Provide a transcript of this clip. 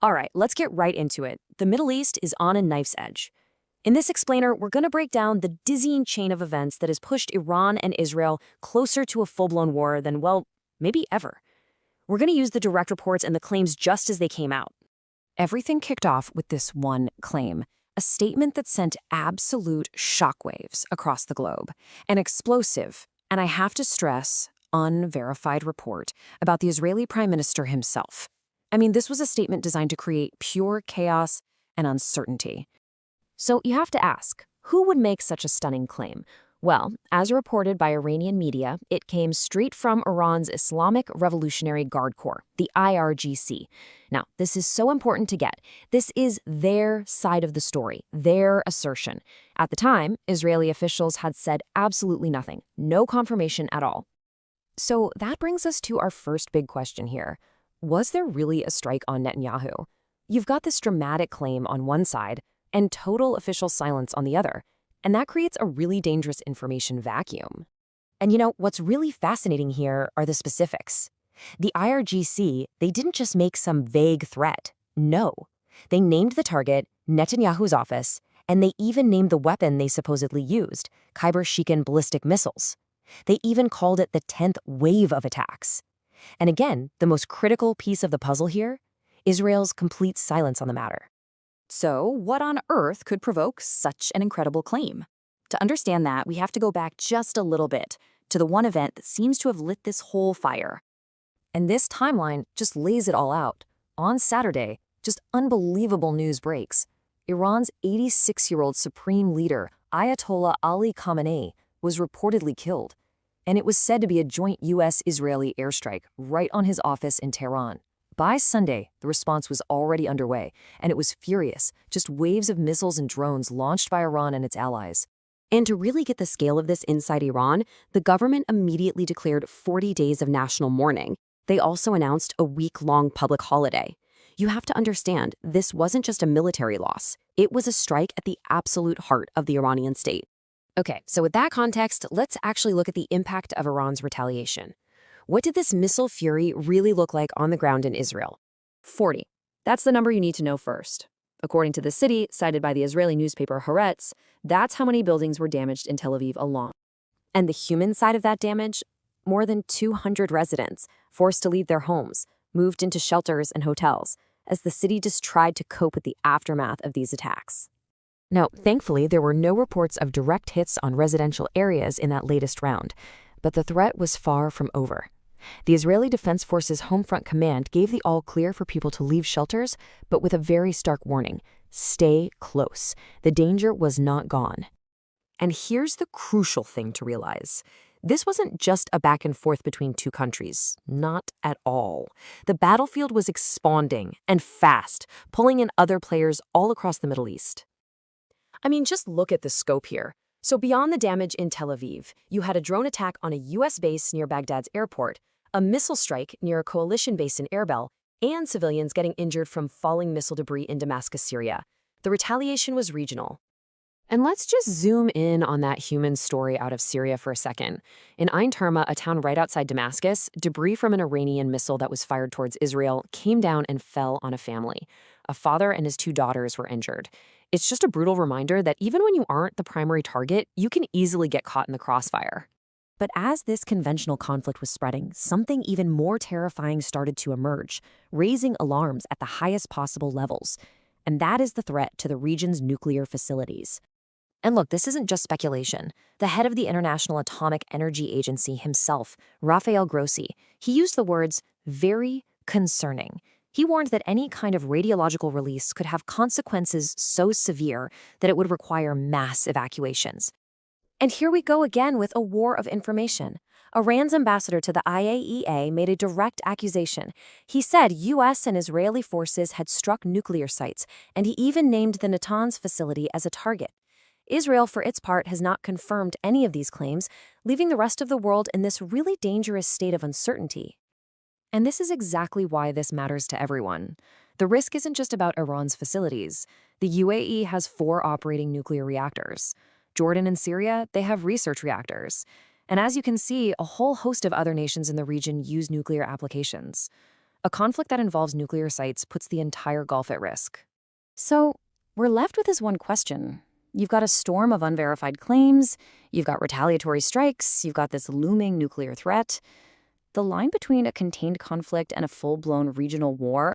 All right, let's get right into it. The Middle East is on a knife's edge. In this explainer, we're going to break down the dizzying chain of events that has pushed Iran and Israel closer to a full-blown war than, well, maybe ever. We're going to use the direct reports and the claims just as they came out. Everything kicked off with this one claim, a statement that sent absolute shockwaves across the globe, an explosive, and I have to stress, unverified report about the Israeli Prime Minister himself. I mean, this was a statement designed to create pure chaos and uncertainty. So you have to ask, who would make such a stunning claim? Well, as reported by Iranian media, it came straight from Iran's Islamic Revolutionary Guard Corps, the IRGC. Now, this is so important to get. This is their side of the story, their assertion. At the time, Israeli officials had said absolutely nothing, no confirmation at all. So that brings us to our first big question here. Was there really a strike on Netanyahu? You've got this dramatic claim on one side and total official silence on the other, and that creates a really dangerous information vacuum. And you know, what's really fascinating here are the specifics. The IRGC, they didn't just make some vague threat. No. They named the target, Netanyahu's office, and they even named the weapon they supposedly used, Khyber-Shikan ballistic missiles. They even called it the 10th wave of attacks. And again, the most critical piece of the puzzle here, Israel's complete silence on the matter. So, what on earth could provoke such an incredible claim? To understand that, we have to go back just a little bit to the one event that seems to have lit this whole fire. And this timeline just lays it all out. On Saturday, just unbelievable news breaks. Iran's 86-year-old supreme leader, Ayatollah Ali Khamenei, was reportedly killed. And it was said to be a joint U.S.-Israeli airstrike right on his office in Tehran. By Sunday, the response was already underway, and it was furious, just waves of missiles and drones launched by Iran and its allies. And to really get the scale of this inside Iran, the government immediately declared 40 days of national mourning. They also announced a week-long public holiday. You have to understand, this wasn't just a military loss. It was a strike at the absolute heart of the Iranian state. Okay, so with that context, let's actually look at the impact of Iran's retaliation. What did this missile fury really look like on the ground in Israel? 40. That's the number you need to know first. According to the city, cited by the Israeli newspaper Haaretz, that's how many buildings were damaged in Tel Aviv alone. And the human side of that damage? More than 200 residents, forced to leave their homes, moved into shelters and hotels, as the city just tried to cope with the aftermath of these attacks. Now, thankfully, there were no reports of direct hits on residential areas in that latest round, but the threat was far from over. The Israeli Defense Forces Homefront Command gave the all-clear for people to leave shelters, but with a very stark warning: stay close. The danger was not gone. And here's the crucial thing to realize. This wasn't just a back and forth between two countries. Not at all. The battlefield was expanding and fast, pulling in other players all across the Middle East. I mean, just look at the scope here. So beyond the damage in Tel Aviv, you had a drone attack on a U.S. base near Baghdad's airport, a missile strike near a coalition base in Erbil, and civilians getting injured from falling missile debris in Damascus, Syria. The retaliation was regional. And let's just zoom in on that human story out of Syria for a second. In Ain Terma, a town right outside Damascus, debris from an Iranian missile that was fired towards Israel came down and fell on a family. A father and his 2 daughters were injured. It's just a brutal reminder that even when you aren't the primary target, you can easily get caught in the crossfire. But as this conventional conflict was spreading, something even more terrifying started to emerge, raising alarms at the highest possible levels. And that is the threat to the region's nuclear facilities. And look, this isn't just speculation. The head of the International Atomic Energy Agency himself, Rafael Grossi, he used the words, very concerning. He warned that any kind of radiological release could have consequences so severe that it would require mass evacuations. And here we go again with a war of information. Iran's ambassador to the IAEA made a direct accusation. He said U.S. and Israeli forces had struck nuclear sites, and he even named the Natanz facility as a target. Israel, for its part, has not confirmed any of these claims, leaving the rest of the world in this really dangerous state of uncertainty. And this is exactly why this matters to everyone. The risk isn't just about Iran's facilities. The UAE has 4 operating nuclear reactors. Jordan and Syria, they have research reactors. And as you can see, a whole host of other nations in the region use nuclear applications. A conflict that involves nuclear sites puts the entire Gulf at risk. So we're left with this one question. You've got a storm of unverified claims, you've got retaliatory strikes, you've got this looming nuclear threat. The line between a contained conflict and a full-blown regional war